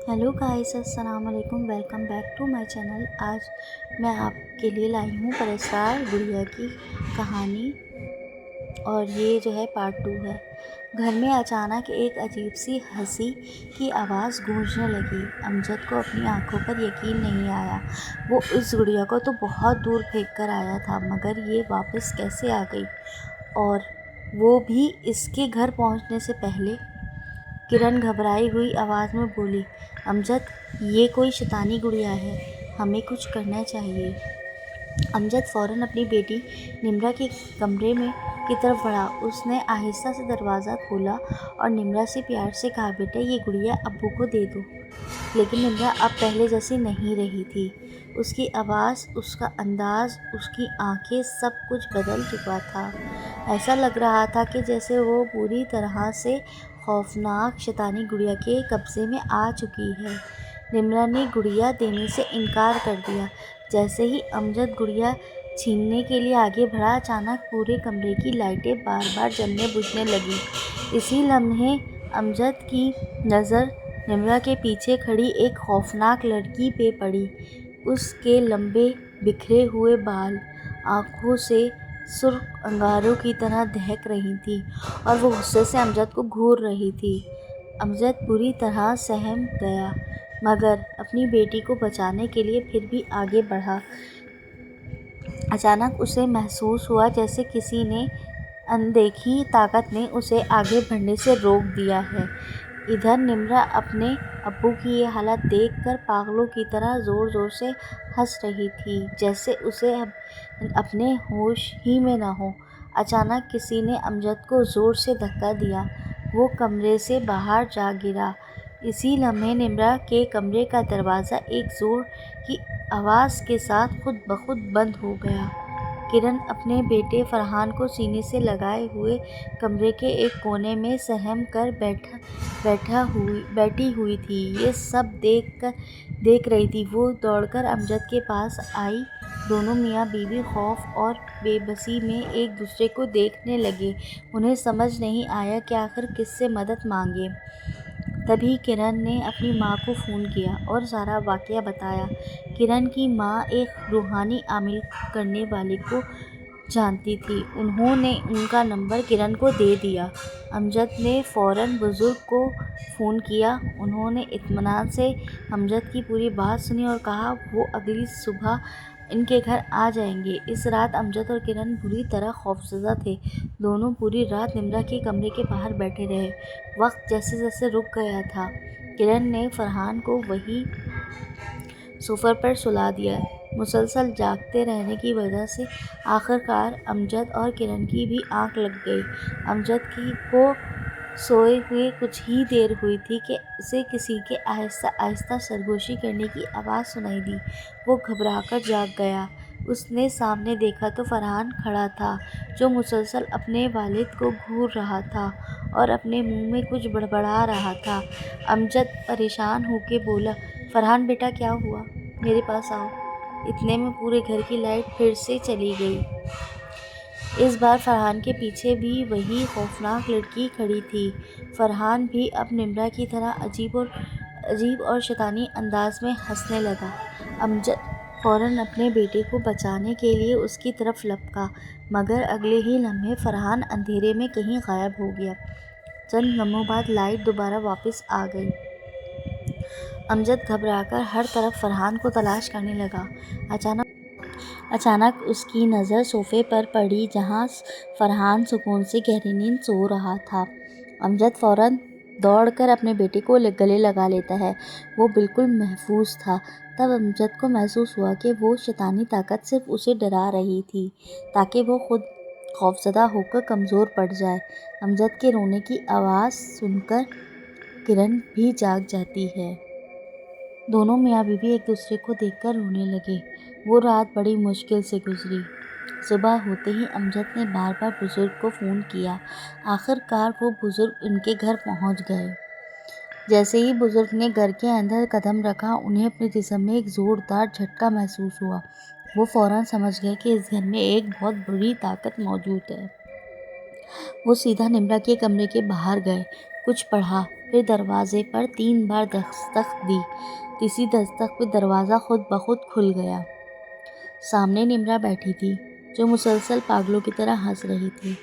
Hello guys, अस्सलाम वालेकुम। Welcome back to my channel. आज मैं आपके लिए लाई हूँ परस्तार गुड़िया की कहानी, और ये जो है पार्ट 2 है। घर में अचानक एक अजीब सी हंसी की आवाज़ गूंजने लगी। अमजद को अपनी आंखों पर यकीन नहीं आया। वो इस गुड़िया को तो बहुत दूर फेंक कर आया था, मगर ये वापस कैसे आ गई, और वो भी इसके घर पहुंचने से पहले। किरण घबराई हुई आवाज़ में बोली, अमजद, ये कोई शैतानी गुड़िया है, हमें कुछ करना चाहिए। अमजद फ़ौरन अपनी बेटी निम्रा के कमरे में की तरफ बढ़ा। उसने आहिस्ता से दरवाज़ा खोला और निम्रा से प्यार से कहा, बेटा, ये गुड़िया अब्बू को दे दो। लेकिन निम्रा अब पहले जैसी नहीं रही थी। उसकी आवाज़, उसका अंदाज़, उसकी आंखें, सब कुछ बदल चुका था। ऐसा लग रहा था कि जैसे वो पूरी तरह से खौफनाक शैतानी गुड़िया के कब्ज़े में आ चुकी है। निम्रा ने गुड़िया देने से इनकार कर दिया। जैसे ही अमजद गुड़िया छीनने के लिए आगे बढ़ा, अचानक पूरे कमरे की लाइटें बार बार जलने बुझने लगीं। इसी लम्हे अमजद की नज़र निम्रा के पीछे खड़ी एक खौफनाक लड़की पे पड़ी। उसके लंबे बिखरे हुए बाल आँखों से सुर्ख अंगारों की तरह दहक रही थी, और वो गुस्से से अमजद को घूर रही थी। अमजद बुरी तरह सहम गया, मगर अपनी बेटी को बचाने के लिए फिर भी आगे बढ़ा। अचानक उसे महसूस हुआ जैसे किसी ने अनदेखी ताकत ने उसे आगे बढ़ने से रोक दिया है। इधर निम्रा अपने अब्बू की ये हालत देखकर पागलों की तरह ज़ोर ज़ोर से हंस रही थी, जैसे उसे अपने होश ही में न हो। अचानक किसी ने अमजद को ज़ोर से धक्का दिया। वो कमरे से बाहर जा गिरा। इसी लम्हे निम्रा के कमरे का दरवाज़ा एक ज़ोर की आवाज़ के साथ खुद ब खुद बंद हो गया। किरण अपने बेटे फरहान को सीने से लगाए हुए कमरे के एक कोने में सहम कर बैठी हुई थी। ये सब देख रही थी। वो दौड़कर अमजद के पास आई। दोनों मियाँ बीवी खौफ और बेबसी में एक दूसरे को देखने लगे। उन्हें समझ नहीं आया कि आखिर किससे मदद मांगे। तभी किरण ने अपनी माँ को फ़ोन किया और सारा वाक़या बताया। किरण की माँ एक रूहानी आमिल करने वाले को जानती थी। उन्होंने उनका नंबर किरण को दे दिया। अमजद ने फ़ौरन बुज़ुर्ग को फ़ोन किया। उन्होंने इत्मीनान से अमजद की पूरी बात सुनी और कहा वो अगली सुबह इनके घर आ जाएंगे। इस रात अमजद और किरण बुरी तरह खौफज़दा थे। दोनों पूरी रात निम्रा के कमरे के बाहर बैठे रहे। वक्त जैसे जैसे रुक गया था, किरण ने फरहान को वही सोफ़े पर सुला दिया। मुसलसल जागते रहने की वजह से आखिरकार अमजद और किरण की भी आंख लग गई। अमजद को सोए हुए कुछ ही देर हुई थी कि उसे किसी के आहिस्ता आहिस्ता सरगोशी करने की आवाज़ सुनाई दी। वो घबराकर जाग गया। उसने सामने देखा तो फरहान खड़ा था, जो मुसलसल अपने वालिद को घूर रहा था और अपने मुंह में कुछ बड़बड़ा रहा था। अमजद परेशान होकर बोला, फरहान बेटा, क्या हुआ? मेरे पास आओ। इतने में पूरे घर की लाइट फिर से चली गई। इस बार फरहान के पीछे भी वही खौफनाक लड़की खड़ी थी। फरहान भी अब निम्रा की तरह अजीब और शैतानी अंदाज में हंसने लगा। अमजद फ़ौरन अपने बेटे को बचाने के लिए उसकी तरफ लपका, मगर अगले ही लम्हे फरहान अंधेरे में कहीं गायब हो गया। चंद लम्हों बाद लाइट दोबारा वापस आ गई। अमजद घबराकर हर तरफ फरहान को तलाश करने लगा। अचानक उसकी नज़र सोफ़े पर पड़ी, जहाँ फरहान सुकून से गहरी नींद सो रहा था। अमजद फ़ौरन दौड़कर अपने बेटे को गले लगा लेता है। वो बिल्कुल महफूज था। तब अमजद को महसूस हुआ कि वो शैतानी ताकत सिर्फ उसे डरा रही थी, ताकि वो खुद खौफज़दा होकर कमज़ोर पड़ जाए। अमजद के रोने की आवाज़ सुनकर किरण भी जाग जाती है। दोनों मियाँ बीवी एक दूसरे को देखकर रोने लगे। वो रात बड़ी मुश्किल से गुजरी। सुबह होते ही अमजद ने बार बार बुज़ुर्ग को फ़ोन किया। आखिरकार वो बुज़ुर्ग उनके घर पहुंच गए। जैसे ही बुज़ुर्ग ने घर के अंदर कदम रखा, उन्हें अपने जिस्म में एक ज़ोरदार झटका महसूस हुआ। वो फ़ौरन समझ गए कि इस घर में एक बहुत बुरी ताकत मौजूद है। वो सीधा निम्रा के कमरे के बाहर गए। کچھ پڑھا، پھر دروازے پر 3 بار دستک دی۔ تیسری دستک پہ دروازہ خود بخود کھل گیا۔ سامنے نمرا بیٹھی تھی جو مسلسل پاگلوں کی طرح ہنس رہی تھی۔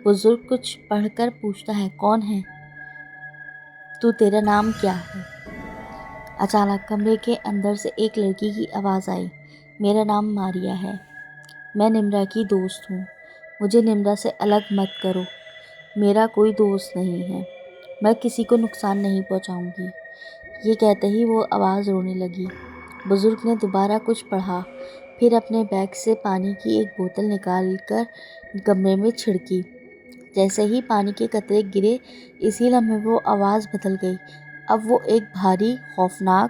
بزرگ کچھ پڑھ کر پوچھتا ہے، کون ہے تو، تیرا نام کیا ہے؟ اچانک کمرے کے اندر سے ایک لڑکی کی آواز آئی، میرا نام ماریا ہے، میں نمرا کی دوست ہوں، مجھے نمرا سے الگ مت کرو، میرا کوئی دوست نہیں ہے، میں کسی کو نقصان نہیں پہنچاؤں گی۔ یہ کہتے ہی وہ آواز رونے لگی۔ بزرگ نے دوبارہ کچھ پڑھا، پھر اپنے بیگ سے پانی کی ایک بوتل نکال کر کمرے میں چھڑکی۔ جیسے ہی پانی کے قطرے گرے، اسی لمحے وہ آواز بدل گئی۔ اب وہ ایک بھاری، خوفناک،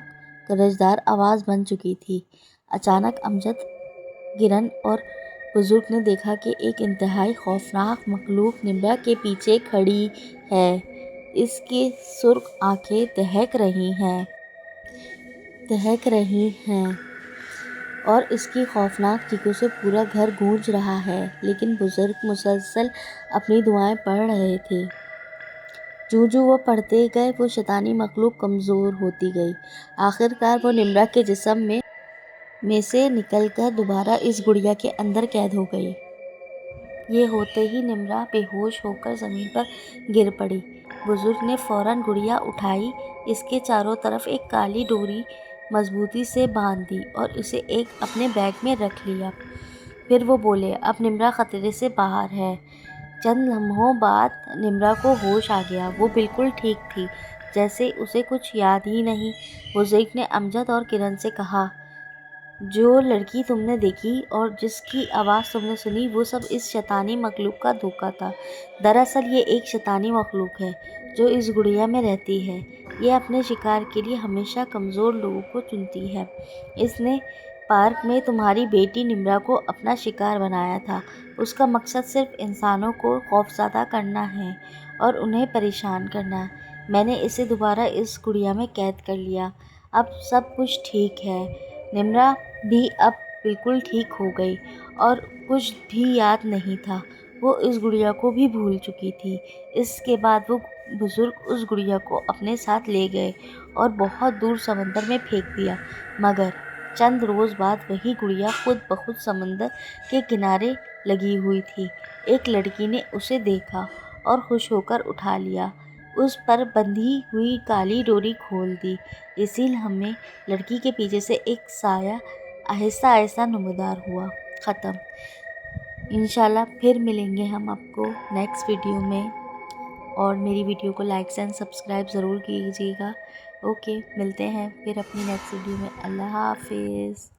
گرجدار آواز بن چکی تھی۔ اچانک امجد، کرن اور بزرگ نے دیکھا کہ ایک انتہائی خوفناک مخلوق نمرا کے پیچھے کھڑی ہے۔ اس کی سرخ آنکھیں دہک رہی ہیں اور اس کی خوفناک چیخوں سے پورا گھر گونج رہا ہے، لیکن بزرگ مسلسل اپنی دعائیں پڑھ رہے تھے۔ جوں جوں وہ پڑھتے گئے، وہ شیطانی مخلوق کمزور ہوتی گئی۔ آخرکار وہ نمرا کے جسم میں سے نکل کر دوبارہ اس گڑیا کے اندر قید ہو گئی۔ یہ ہوتے ہی نمرا بے ہوش ہو کر زمین پر گر پڑی۔ بزرگ نے فوراً گڑیا اٹھائی، اس کے چاروں طرف ایک کالی ڈوری مضبوطی سے باندھ دی اور اسے اپنے بیگ میں رکھ لیا۔ پھر وہ بولے، اب نمرا خطرے سے باہر ہے۔ چند لمحوں بعد نمرا کو ہوش آ گیا۔ وہ بالکل ٹھیک تھی، جیسے اسے کچھ یاد ہی نہیں۔ بزرگ نے امجد اور کرن سے کہا، جو لڑکی تم نے دیکھی اور جس کی آواز تم نے سنی، وہ سب اس شیطانی مخلوق کا دھوکہ تھا۔ دراصل یہ ایک شیطانی مخلوق ہے جو اس گڑیا میں رہتی ہے۔ یہ اپنے شکار کے لیے ہمیشہ کمزور لوگوں کو چنتی ہے۔ اس نے پارک میں تمہاری بیٹی نمرا کو اپنا شکار بنایا تھا۔ اس کا مقصد صرف انسانوں کو خوفزدہ کرنا ہے اور انہیں پریشان کرنا۔ میں نے اسے دوبارہ اس گڑیا میں قید کر لیا۔ اب سب کچھ ٹھیک ہے۔ نمرا بھی اب بالکل ٹھیک ہو گئی اور کچھ بھی یاد نہیں تھا۔ وہ اس گڑیا کو بھی بھول چکی تھی۔ اس کے بعد وہ بزرگ اس گڑیا کو اپنے ساتھ لے گئے اور بہت دور سمندر میں پھینک دیا، مگر چند روز بعد وہی گڑیا خود بخود سمندر کے کنارے لگی ہوئی تھی۔ ایک لڑکی نے اسے دیکھا اور خوش ہو کر اٹھا لیا، اس پر بندھی ہوئی کالی ڈوری کھول دی۔ اسی لمحے لڑکی کے پیچھے سے ایک سایہ آہستہ آہستہ نمودار ہوا۔ ختم۔ انشاءاللہ پھر ملیں گے ہم آپ کو نیکسٹ ویڈیو میں، اور میری ویڈیو کو لائک اینڈ سبسکرائب ضرور کیجیے گا۔ اوکے، ملتے ہیں پھر اپنی نیکسٹ ویڈیو میں۔ اللہ حافظ۔